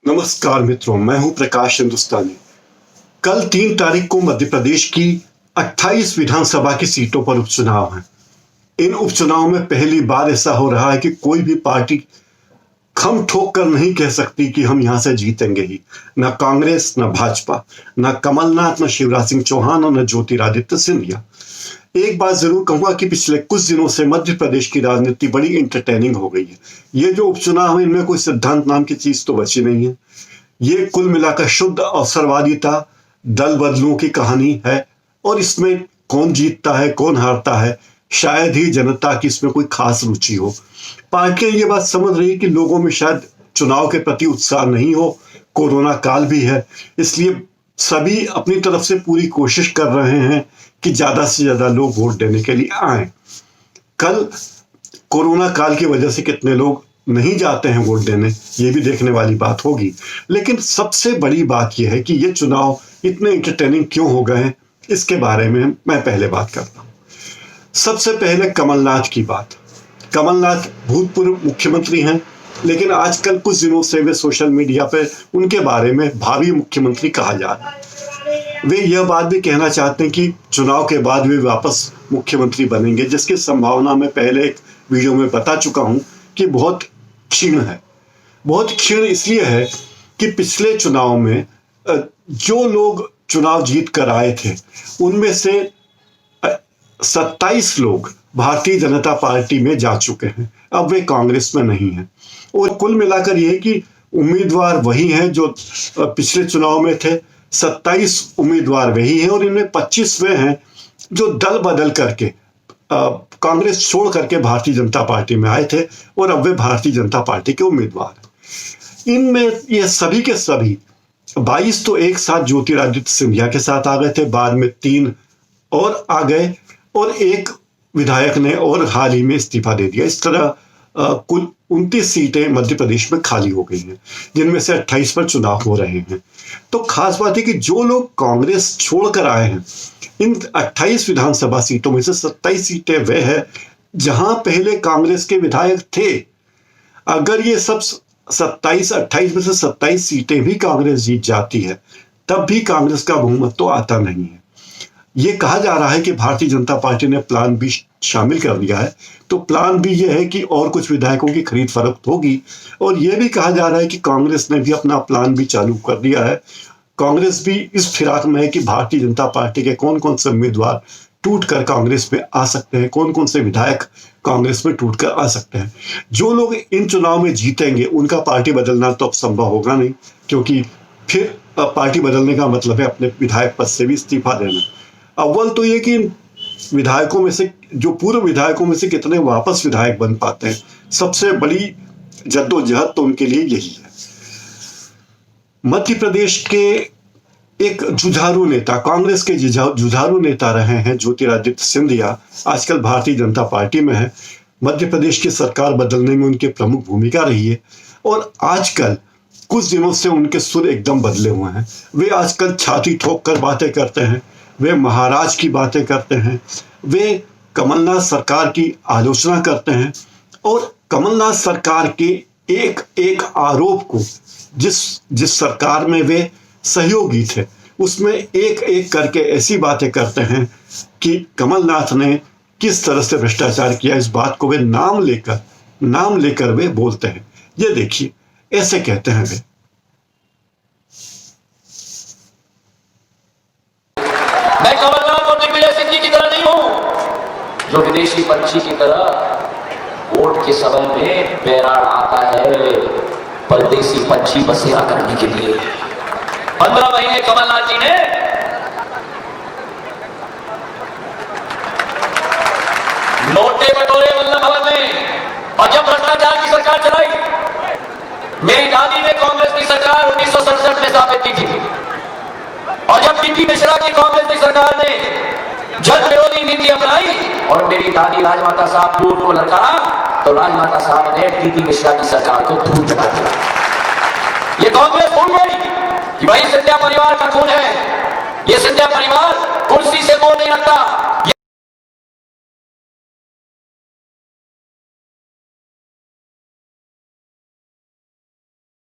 नमस्कार मित्रों, मैं हूं प्रकाश हिंदुस्तानी। कल 3 तारीख को मध्य प्रदेश की 28 विधानसभा की सीटों पर उपचुनाव हैं। इन उपचुनाव में पहली बार ऐसा हो रहा है कि कोई भी पार्टी खम ठोक कर नहीं कह सकती कि हम यहां से जीतेंगे ही। न कांग्रेस, न भाजपा, न कमलनाथ, न शिवराज सिंह चौहान और न ज्योतिरादित्य सिंधिया। एक बात जरूर कहूंगा कि पिछले कुछ दिनों से मध्य प्रदेश की राजनीति बड़ी इंटरटेनिंग हो गई है। ये जो उपचुनाव है, इनमें कोई सिद्धांत नाम की चीज तो बची नहीं है। ये कुल मिलाकर शुद्ध अवसरवादिता, दल बदलूं की कहानी है। और इसमें कौन जीतता है, कौन हारता है, शायद ही जनता की इसमें कोई खास रुचि हो। पार्टियां ये बात समझ रही है कि लोगों में शायद चुनाव के प्रति उत्साह नहीं हो, कोरोना काल भी है, इसलिए सभी अपनी तरफ से पूरी कोशिश कर रहे हैं कि ज्यादा से ज्यादा लोग वोट देने के लिए आए। कल कोरोना काल की वजह से कितने लोग नहीं जाते हैं वोट देने, ये भी देखने वाली बात होगी। लेकिन सबसे बड़ी बात यह है कि ये चुनाव इतने इंटरटेनिंग क्यों हो गए हैं, इसके बारे में मैं पहले बात करता हूं। सबसे पहले कमलनाथ की बात। कमलनाथ भूतपूर्व मुख्यमंत्री हैं, लेकिन आजकल कुछ दिनों से वे सोशल मीडिया पे उनके बारे में भावी मुख्यमंत्री कहा जा रहा है। वे यह बात भी कहना चाहते हैं कि चुनाव के बाद वे वापस मुख्यमंत्री बनेंगे, जिसकी संभावना मैं पहले एक वीडियो में बता चुका हूं कि बहुत क्षीण है। बहुत क्षीण इसलिए है कि पिछले चुनाव में जो लोग चुनाव जीत कर आए थे, उनमें से 27 लोग भारतीय जनता पार्टी में जा चुके हैं। अब वे कांग्रेस में नहीं हैं। और कुल मिलाकर यह कि उम्मीदवार वही हैं जो पिछले चुनाव में थे। 27 उम्मीदवार वही हैं और इनमें 25 वे हैं जो दल बदल करके कांग्रेस छोड़ करके भारतीय जनता पार्टी में आए थे और अब वे भारतीय जनता पार्टी के उम्मीदवार हैं। इनमें ये सभी के सभी 22 तो एक साथ ज्योतिरादित्य सिंधिया के साथ आ गए थे, बाद में 3 और आ गए और एक विधायक ने और हाल ही में इस्तीफा दे दिया। इस तरह कुल 29 सीटें मध्य प्रदेश में खाली हो गई हैं, जिनमें से 28 पर चुनाव हो रहे हैं। तो खास बात है कि जो लोग कांग्रेस छोड़कर आए हैं, इन 28 विधानसभा सीटों में से 27 सीटें वे हैं जहां पहले कांग्रेस के विधायक थे। अगर ये सब 28 में से 27 सीटें भी कांग्रेस जीत जाती है, तब भी कांग्रेस का बहुमत तो आता नहीं है। ये कहा जा रहा है कि भारतीय जनता पार्टी ने प्लान बी शामिल कर दिया है। तो प्लान बी ये है कि और कुछ विधायकों की खरीद फरोख्त होगी। और यह भी कहा जा रहा है कि कांग्रेस ने भी अपना प्लान बी चालू कर दिया है। कांग्रेस भी इस फिराक में है कि भारतीय जनता पार्टी के कौन कौन से उम्मीदवार टूट कर कांग्रेस में आ सकते हैं, कौन कौन से विधायक कांग्रेस में टूट कर आ सकते हैं। जो लोग इन चुनाव में जीतेंगे उनका पार्टी बदलना तो अब संभव होगा नहीं, क्योंकि फिर पार्टी बदलने का मतलब है अपने विधायक पद से भी इस्तीफा देना। अव्वल तो ये कि विधायकों में से, जो पूर्व विधायकों में से कितने वापस विधायक बन पाते हैं, सबसे बड़ी जद्दोजहद तो उनके लिए यही है। मध्य प्रदेश के एक जुझारू नेता, कांग्रेस के जुझारू नेता रहे हैं ज्योतिरादित्य सिंधिया, आजकल भारतीय जनता पार्टी में है। मध्य प्रदेश की सरकार बदलने में उनकी प्रमुख भूमिका रही है और आजकल कुछ दिनों से उनके सुर एकदम बदले हुए हैं। वे आजकल छाती ठोक कर बातें करते हैं, वे महाराज की बातें करते हैं, वे कमलनाथ सरकार की आलोचना करते हैं और कमलनाथ सरकार के एक एक आरोप को, जिस सरकार में वे सहयोगी थे, उसमें एक एक करके ऐसी बातें करते हैं कि कमलनाथ ने किस तरह से भ्रष्टाचार किया, इस बात को वे नाम लेकर वे बोलते हैं। ये देखिए, ऐसे कहते हैं वे। मैं कमलनाथ और दिग्विजय सिंह जी की तरह नहीं हूं जो विदेशी पंछी की तरह वोट के समय में बैराड़ आता है परदेसी पंछी बसेरा करने के लिए। 15 महीने कमलनाथ जी ने नोटे बटोरे वल्लभ भवन में, और जब भ्रष्टाचार की सरकार चलाई, मेरी दादी ने कांग्रेस की सरकार 1967 में स्थापित की थी। और जब टीपी मिश्रा की कांग्रेस की सरकार ने जन विरोधी नीति अपनाई और मेरी दादी राजमाता साहब दूर को ललकारा, तो राजमाता साहब ने टीपी मिश्रा की सरकार को धूल चढ़ा दिया। ये कांग्रेस भूल गई कि भाई सिंधिया परिवार का खून है। ये सिंधिया परिवार कुर्सी से मोह नहीं रखता।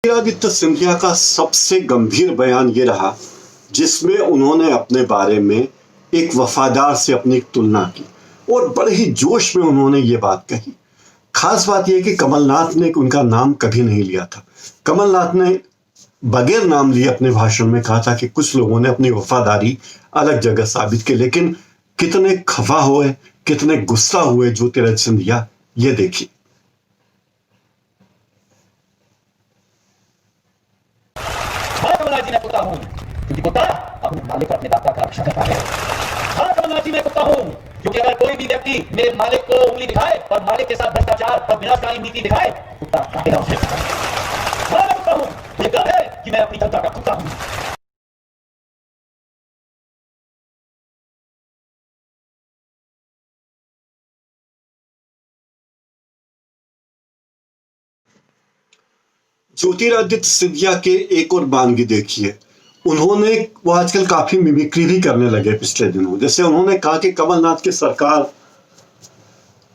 ज्योतिरादित्य सिंधिया का सबसे गंभीर बयान ये रहा जिसमें उन्होंने अपने बारे में एक वफादार से अपनी तुलना की और बड़े ही जोश में उन्होंने ये बात कही। खास बात यह कि कमलनाथ ने उनका नाम कभी नहीं लिया था। कमलनाथ ने बगैर नाम लिए अपने भाषण में कहा था कि कुछ लोगों ने अपनी वफादारी अलग जगह साबित की, लेकिन कितने खफा हुए, कितने गुस्सा हुए ज्योतिरादित्य सिंधिया, ये देखिए। कमलनाथ जी मैं कुत्ता हूं क्योंकि कुत्ता अपने मालिक और अपने दाता का रक्षा करता है। हाँ कमलनाथ जी मैं कुत्ता हूं क्योंकि अगर कोई भी व्यक्ति मेरे मालिक को उंगली दिखाए और मालिक के साथ भ्रष्टाचार और विनाशकारी नीति दिखाए, कुत्ता काटेगा उसे। हाँ मैं कुत्ता हूं, मुझे गर्व है कि मैं अपनी जनता का कुत्ता हूं। ज्योतिरादित्य सिंधिया के एक और बानगी देखिए। उन्होंने, वो आजकल काफी मिमिक्री भी करने लगे पिछले दिनों। जैसे उन्होंने कहा कि कमलनाथ की सरकार,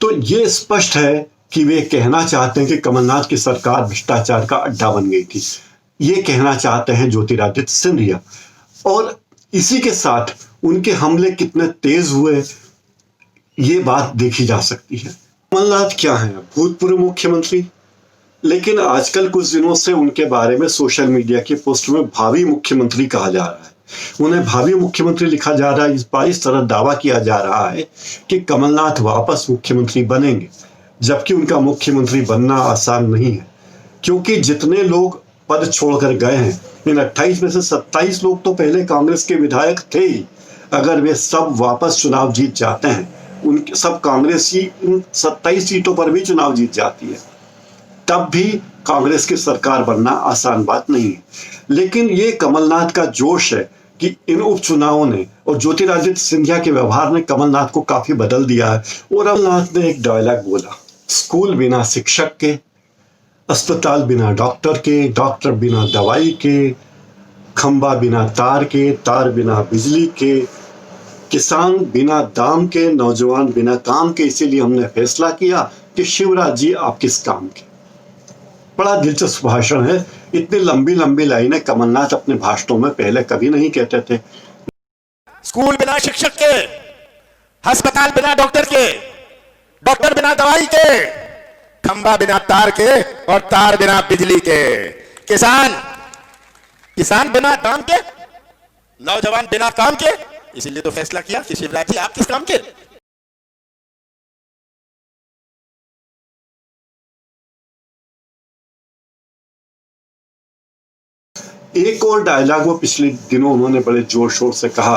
तो ये स्पष्ट है कि वे कहना चाहते हैं कि कमलनाथ की सरकार भ्रष्टाचार का अड्डा बन गई थी। ये कहना चाहते हैं ज्योतिरादित्य सिंधिया। और इसी के साथ उनके हमले कितने तेज हुए, ये बात देखी जा सकती है। कमलनाथ क्या है? भूतपूर्व मुख्यमंत्री, लेकिन आजकल कुछ दिनों से उनके बारे में सोशल मीडिया की पोस्ट में भावी मुख्यमंत्री कहा जा रहा है। उन्हें भावी मुख्यमंत्री लिखा जा रहा है। इस तरह दावा किया जा रहा है कि कमलनाथ वापस मुख्यमंत्री बनेंगे, जबकि उनका मुख्यमंत्री बनना आसान नहीं है, क्योंकि जितने लोग पद छोड़कर गए हैं, इन 28 में से 27 लोग तो पहले कांग्रेस के विधायक थे ही। अगर वे सब वापस चुनाव जीत जाते हैं, उनके सब कांग्रेसी इन 27 सीटों पर भी चुनाव जीत जाती है, तब भी कांग्रेस की सरकार बनना आसान बात नहीं है। लेकिन ये कमलनाथ का जोश है कि इन उपचुनावों ने और ज्योतिरादित्य सिंधिया के व्यवहार ने कमलनाथ को काफी बदल दिया है। और कमलनाथ ने एक डायलॉग बोला, स्कूल बिना शिक्षक के, अस्पताल बिना डॉक्टर के, डॉक्टर बिना दवाई के, खंबा बिना तार के, तार बिना बिजली के, किसान बिना दाम के, नौजवान बिना काम के। इसीलिए हमने फैसला किया कि शिवराज जी आप किस काम के। बड़ा दिलचस्प भाषण है। इतनी लंबी लंबी लाइनें कमलनाथ अपने भाषणों में पहले कभी नहीं कहते थे। स्कूल बिना शिक्षक के, अस्पताल बिना डॉक्टर के, डॉक्टर बिना दवाई के, खंबा बिना तार के और तार बिना बिजली के, किसान बिना दाम के, नौजवान बिना काम के। इसीलिए तो फैसला किया कि शिवराज जी आप किस काम के। एक और डायलॉग वो पिछले दिनों उन्होंने बड़े जोर शोर से कहा,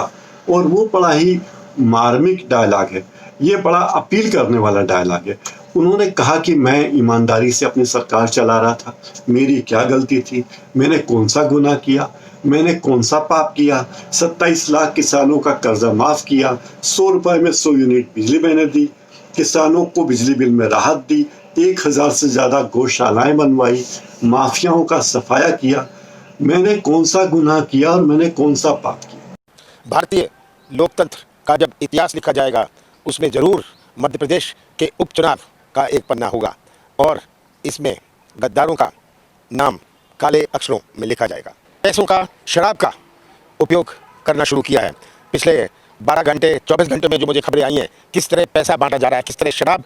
और वो बड़ा ही मार्मिक डायलॉग है। ये बड़ा अपील करने वाला डायलॉग है। उन्होंने कहा कि मैं ईमानदारी से अपनी सरकार चला रहा था, मेरी क्या गलती थी, मैंने कौन सा गुनाह किया, मैंने कौन सा पाप किया। 27 लाख किसानों का कर्जा माफ किया, 100 रुपए में 100 यूनिट बिजली मैंने दी, किसानों को बिजली बिल में राहत दी, 1000 से ज्यादा गौशालाएं बनवाई, माफियाओं का सफाया किया। मैंने कौन सा गुनाह किया और मैंने कौन सा पाप किया। भारतीय लोकतंत्र का जब इतिहास लिखा जाएगा, उसमें जरूर मध्य प्रदेश के उपचुनाव का एक पन्ना होगा और इसमें गद्दारों का नाम काले अक्षरों में लिखा जाएगा। पैसों का, शराब का उपयोग करना शुरू किया है। पिछले 12 घंटे 24 घंटे में जो मुझे खबरें आई हैं, किस तरह पैसा बांटा जा रहा है, किस तरह शराब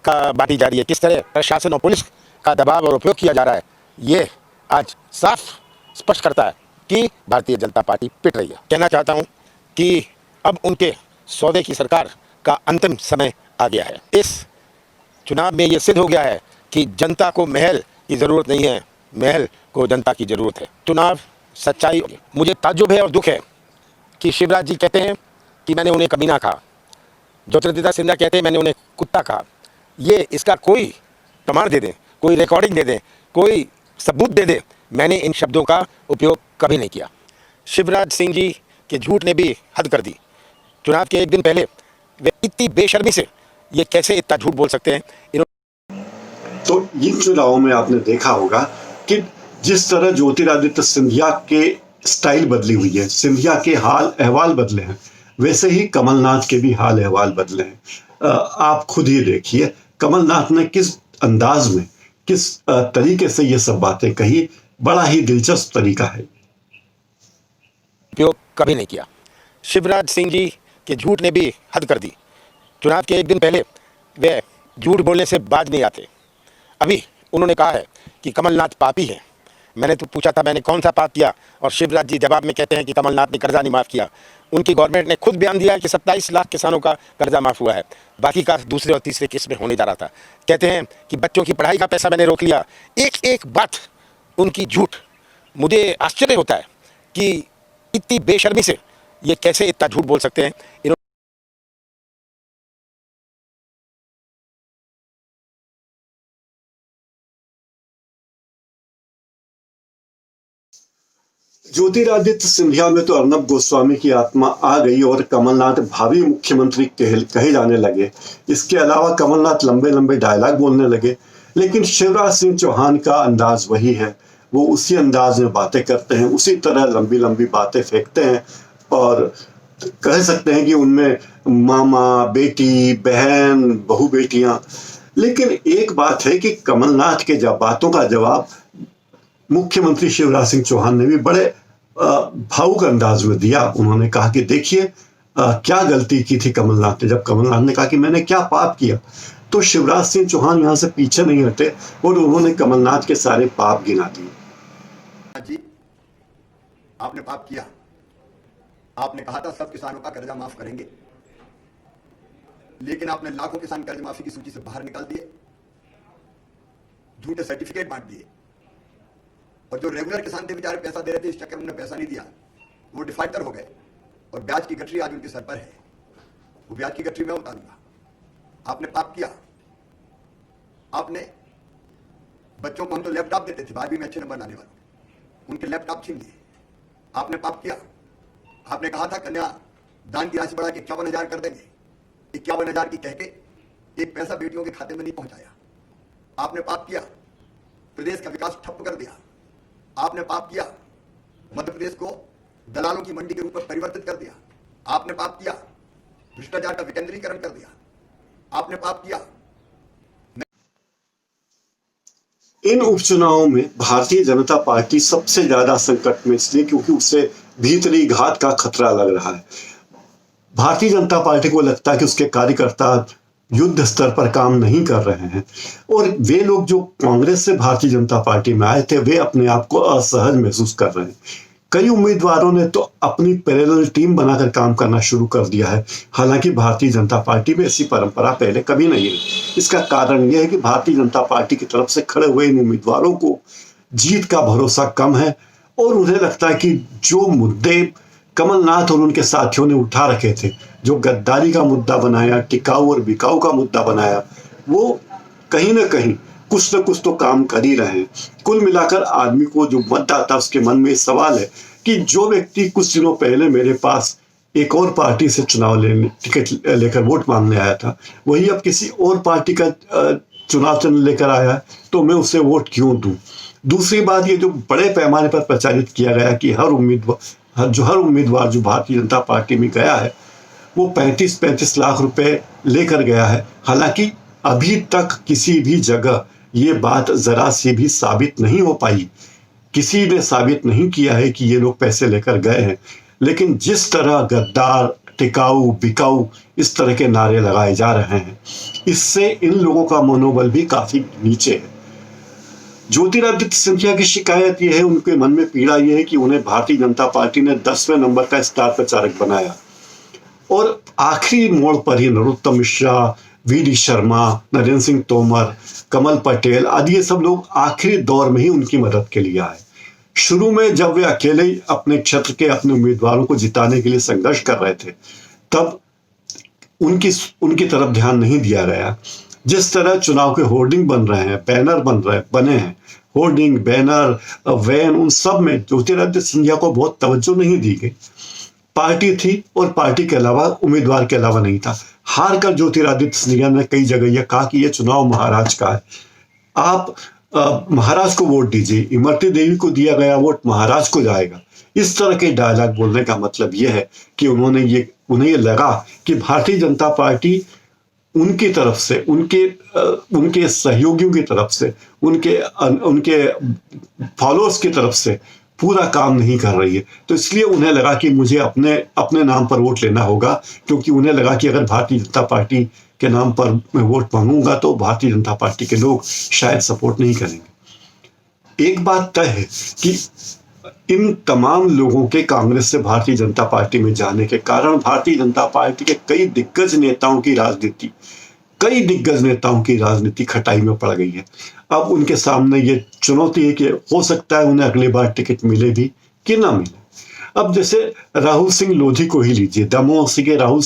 का बांटी जा रही है, किस तरह प्रशासन और पुलिस का दबाव और उपयोग किया जा रहा है, ये आज साफ स्पष्ट करता है कि भारतीय जनता पार्टी पिट रही है। कहना चाहता हूं कि अब उनके सौदे की सरकार का अंतिम समय आ गया है। इस चुनाव में यह सिद्ध हो गया है कि जनता को महल की ज़रूरत नहीं है, महल को जनता की ज़रूरत है। चुनाव सच्चाई। मुझे ताज्जुब है और दुख है कि शिवराज जी कहते हैं कि मैंने उन्हें कमीना कहा, ज्योतिरादित्य सिंधिया कहते हैं मैंने उन्हें कुत्ता कहा। ये इसका कोई प्रमाण दे दें, कोई रिकॉर्डिंग दे दें, कोई सबूत दे दें। मैंने इन शब्दों का उपयोग कभी नहीं किया। शिवराज सिंह जी के झूठ ने भी हद कर दी। चुनाव के एक दिन पहले वे इतनी बेशर्मी से ये कैसे इतना झूठ बोल सकते हैं। तो इन चुनावों में आपने देखा होगा कि जिस तरह ज्योतिरादित्य सिंधिया के स्टाइल बदली हुई है, सिंधिया के हाल अहवाल बदले हैं, वैसे ही कमलनाथ के भी हाल अहवाल बदले हैं। आप खुद ही देखिए कमलनाथ ने किस अंदाज में, किस तरीके से ये सब बातें कही बड़ा ही दिलचस्प तरीका है। उपयोग कभी नहीं किया। शिवराज सिंह जी के झूठ ने भी हद कर दी। चुनाव के एक दिन पहले वे झूठ बोलने से बाज नहीं आते। अभी उन्होंने कहा है कि कमलनाथ पापी है। मैंने तो पूछा था मैंने कौन सा पाप किया, और शिवराज जी जवाब में कहते हैं कि कमलनाथ ने कर्जा नहीं माफ़ किया। उनकी गवर्नमेंट ने खुद बयान दिया है कि 27 लाख किसानों का कर्जा माफ़ हुआ है, बाकी का दूसरे और तीसरे किस्त में होने जा रहा था। कहते हैं कि बच्चों की पढ़ाई का पैसा मैंने रोक लिया। एक एक बात उनकी झूठ। मुझे आश्चर्य होता है कि इतनी बेशर्मी से ये कैसे इतना झूठ बोल सकते हैं। ज्योतिरादित्य सिंधिया में तो अर्नब गोस्वामी की आत्मा आ गई और कमलनाथ भावी मुख्यमंत्री कहे जाने लगे। इसके अलावा कमलनाथ लंबे लंबे डायलॉग बोलने लगे। लेकिन शिवराज सिंह चौहान का अंदाज वही है, वो उसी अंदाज में बातें करते हैं, उसी तरह लंबी लंबी बातें फेंकते हैं और कह सकते हैं कि उनमें मामा, बेटी, बहन, बहू बेटियां। लेकिन एक बात है कि कमलनाथ के बातों का जवाब मुख्यमंत्री शिवराज सिंह चौहान ने भी बड़े भावुक अंदाज में दिया। उन्होंने कहा कि देखिए क्या गलती की थी कमलनाथ ने। जब कमलनाथ ने कहा कि मैंने क्या पाप किया, तो शिवराज सिंह चौहान यहां से पीछे नहीं हटे और उन्होंने कमलनाथ के सारे पाप गिना दिए। जी, आपने पाप किया। आपने कहा था सब किसानों का कर्जा माफ करेंगे, लेकिन आपने लाखों किसान कर्ज माफी की सूची से बाहर निकाल दिए, झूठे सर्टिफिकेट बांट दिए, और जो रेगुलर किसान थे बेचारे पैसा दे रहे थे, इस चक्कर में उन्हें पैसा नहीं दिया, वो डिफाल्टर हो गए और ब्याज की गठरी आज उनके सर पर है। वो ब्याज की गठरी मैं उतारूंगा। आपने पाप किया। आपने बच्चों को हम तो लैपटॉप देते थे 12वीं में अच्छे नंबर लाने वालों, उनके लैपटॉप छीन लिए। आपने पाप किया। आपने कहा था कन्या दान की राशि बढ़ा के 51,000 कर देंगे, 51,000 की कहके एक पैसा बेटियों के खाते में नहीं पहुंचाया। आपने पाप किया। प्रदेश का विकास ठप कर दिया। आपने पाप किया। मध्य प्रदेश को दलालों की मंडी के रूप में परिवर्तित कर दिया। आपने पाप किया। भ्रष्टाचार का विकेंद्रीकरण कर दिया। आपने पाप किया। इन उपचुनावों में भारतीय जनता पार्टी सबसे ज्यादा संकट में इसलिए क्योंकि उसे भीतरी घात का खतरा लग रहा है। भारतीय जनता पार्टी को लगता है कि उसके कार्यकर्ता युद्ध स्तर पर काम नहीं कर रहे हैं और वे लोग जो कांग्रेस से भारतीय जनता पार्टी में आए थे वे अपने आप को असहज महसूस कर रहे हैं। कई उम्मीदवारों ने तो अपनी पैरेलल टीम बनाकर काम करना शुरू कर दिया है। हालांकि भारतीय जनता पार्टी में ऐसी परंपरा पहले कभी नहीं है। इसका कारण यह है कि भारतीय जनता पार्टी की तरफ से खड़े हुए इन उम्मीदवारों को जीत का भरोसा कम है और उन्हें लगता है कि जो मुद्दे कमलनाथ और उनके साथियों ने उठा रखे थे, जो गद्दारी का मुद्दा बनाया, टिकाऊ और बिकाऊ का मुद्दा बनाया, वो कहीं ना कहीं कुछ न कुछ तो काम कर ही रहे हैं। कुल मिलाकर आदमी को जो मतदाता उसके मन में सवाल है कि जो व्यक्ति कुछ दिनों पहले मेरे पास एक और पार्टी से चुनाव लेने टिकट लेकर वोट मांगने आया था, वही अब किसी और पार्टी का चुनाव चिन्ह लेकर आया है, तो मैं उसे वोट क्यों दूं। दूसरी बात, ये जो बड़े पैमाने पर प्रचारित किया गया कि हर उम्मीदवार जो भारतीय जनता पार्टी में गया है वो 35-35 लाख रुपए लेकर गया है। हालांकि अभी तक किसी भी जगह ये बात जरा सी भी साबित नहीं हो पाई। किसी ने साबित नहीं किया है कि ये लोग पैसे लेकर गए हैं। लेकिन जिस तरह गद्दार, टिकाऊ, बिकाऊ इस तरह के नारे लगाए जा रहे हैं, इससे इन लोगों का मनोबल भी काफी नीचे है। ज्योतिरादित्य सिंधिया की शिकायत यह है, उनके मन में पीड़ा यह है कि उन्हें भारतीय जनता पार्टी ने 10वें नंबर का स्टार प्रचारक बनाया और आखिरी मोड़ पर ही नरोत्तम मिश्रा, वी.डी. शर्मा, नरेंद्र सिंह तोमर, कमल पटेल आदि ये सब लोग आखिरी दौर में ही उनकी मदद के लिए आए। शुरू में जब वे अकेले अपने क्षेत्र के अपने उम्मीदवारों को जिताने के लिए संघर्ष कर रहे थे, तब उनकी तरफ ध्यान नहीं दिया गया। जिस तरह चुनाव के होर्डिंग बन रहे हैं, बैनर बने हैं, होर्डिंग, बैनर, वैन, उन सब में ज्योतिरादित्य सिंधिया को बहुत तवज्जो नहीं दी गई। पार्टी थी और पार्टी के अलावा उम्मीदवार के अलावा नहीं था। हार कर ज्योतिरादित्य सिंधिया ने कई जगह यह कहा कि यह चुनाव महाराज का है, आप महाराज को वोट दीजिए, इमरती देवी को दिया गया वोट महाराज को जाएगा। इस तरह के डायलॉग बोलने का मतलब यह है कि उन्हें ये लगा कि भारतीय जनता पार्टी उनकी तरफ से, उनके सहयोगियों की तरफ से, उनके फॉलोअर्स की तरफ से पूरा काम नहीं कर रही है। तो इसलिए उन्हें लगा कि मुझे अपने नाम पर वोट लेना होगा, क्योंकि उन्हें लगा कि अगर भारतीय जनता पार्टी के नाम पर मैं वोट मांगूंगा तो भारतीय जनता पार्टी के लोग शायद सपोर्ट नहीं करेंगे। एक बात तय है कि इन तमाम लोगों के कांग्रेस से भारतीय जनता पार्टी में जाने के कारण भारतीय जनता पार्टी के कई दिग्गज नेताओं की राजनीति खटाई में पड़ गई है। अब उनके सामने ये चुनौती है कि हो सकता है उन्हें अगली बार टिकट मिले भी कि ना मिले। अब जैसे राहुल सिंह लोधी को ही लीजिए, दमोह से राहुल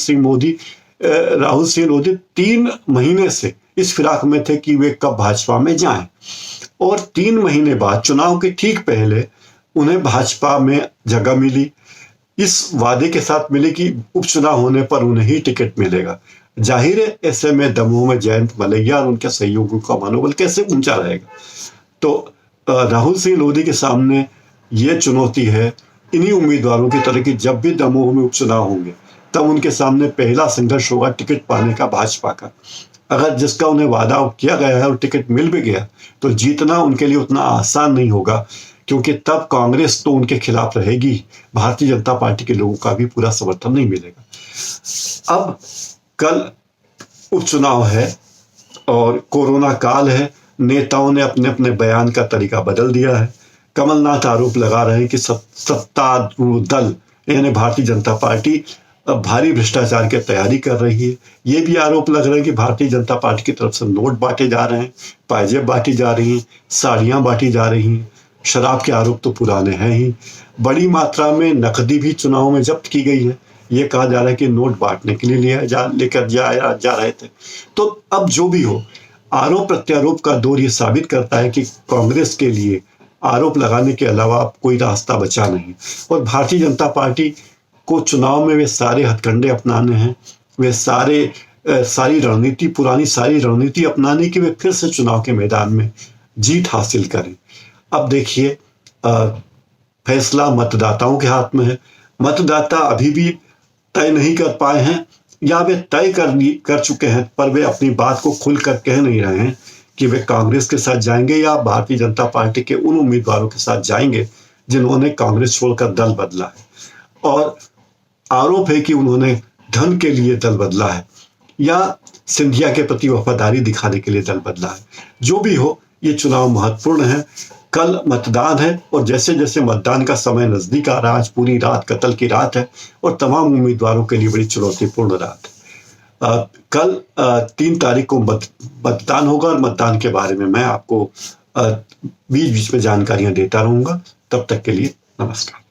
सिंह लोधी 3 महीने से इस फिराक में थे कि वे कब भाजपा में जाएं, और 3 महीने बाद चुनाव के ठीक पहले उन्हें भाजपा में जगह मिली, इस वादे के साथ मिली कि उपचुनाव होने पर उन्हें ही टिकट मिलेगा। जाहिर है ऐसे में दमोह में जयंत मलैया और उनके सहयोगियों का मनोबल कैसे ऊंचा रहेगा। तो राहुल सिंह लोधी के सामने ये चुनौती है इन्हीं उम्मीदवारों की तरह कि जब भी दमोह में उपचुनाव होंगे तब उनके सामने पहला संघर्ष होगा टिकट पाने का भाजपा का। अगर जिसका उन्हें वादा किया गया है और टिकट मिल भी गया तो जीतना उनके लिए उतना आसान नहीं होगा, क्योंकि तब कांग्रेस तो उनके खिलाफ रहेगी, भारतीय जनता पार्टी के लोगों का भी पूरा समर्थन नहीं मिलेगा। अब कल उपचुनाव है और कोरोना काल है, नेताओं ने अपने अपने बयान का तरीका बदल दिया है। कमलनाथ आरोप लगा रहे हैं कि सत्तारूढ़ दल यानी भारतीय जनता पार्टी अब भारी भ्रष्टाचार की तैयारी कर रही है। ये भी आरोप लग रहे हैं कि भारतीय जनता पार्टी की तरफ से नोट बांटे जा रहे हैं, पायजेब बांटी जा रही हैं, साड़ियाँ बांटी जा रही हैं। शराब के आरोप तो पुराने हैं ही। बड़ी मात्रा में नकदी भी चुनाव में जब्त की गई है। ये कहा जा रहा है कि नोट बांटने के लिए लेकर जा रहे थे। तो अब जो भी हो, आरोप प्रत्यारोप का दौर ये साबित करता है कि कांग्रेस के लिए आरोप लगाने के अलावा कोई रास्ता बचा नहीं, और भारतीय जनता पार्टी को चुनाव में वे सारे हथकंडे अपनाने हैं, वे पुरानी सारी रणनीति अपनाने की वे फिर से चुनाव के मैदान में जीत हासिल करें। अब देखिए, फैसला मतदाताओं के हाथ में है। मतदाता अभी भी तय नहीं कर पाए हैं, या वे तय कर चुके हैं पर वे अपनी बात को खुलकर कह नहीं रहे हैं कि वे कांग्रेस के साथ जाएंगे या भारतीय जनता पार्टी के उन उम्मीदवारों के साथ जाएंगे जिन्होंने कांग्रेस छोड़कर दल बदला है। और आरोप है कि उन्होंने धन के लिए दल बदला है या सिंधिया के प्रति वफादारी दिखाने के लिए दल बदला है। जो भी हो, ये चुनाव महत्वपूर्ण है। कल मतदान है और जैसे जैसे मतदान का समय नजदीक आ रहा है, आज पूरी रात कत्ल की रात है और तमाम उम्मीदवारों के लिए बड़ी चुनौतीपूर्ण रात है। कल 3 तारीख को मतदान होगा और मतदान के बारे में मैं आपको बीच बीच में जानकारियां देता रहूंगा। तब तक के लिए नमस्कार।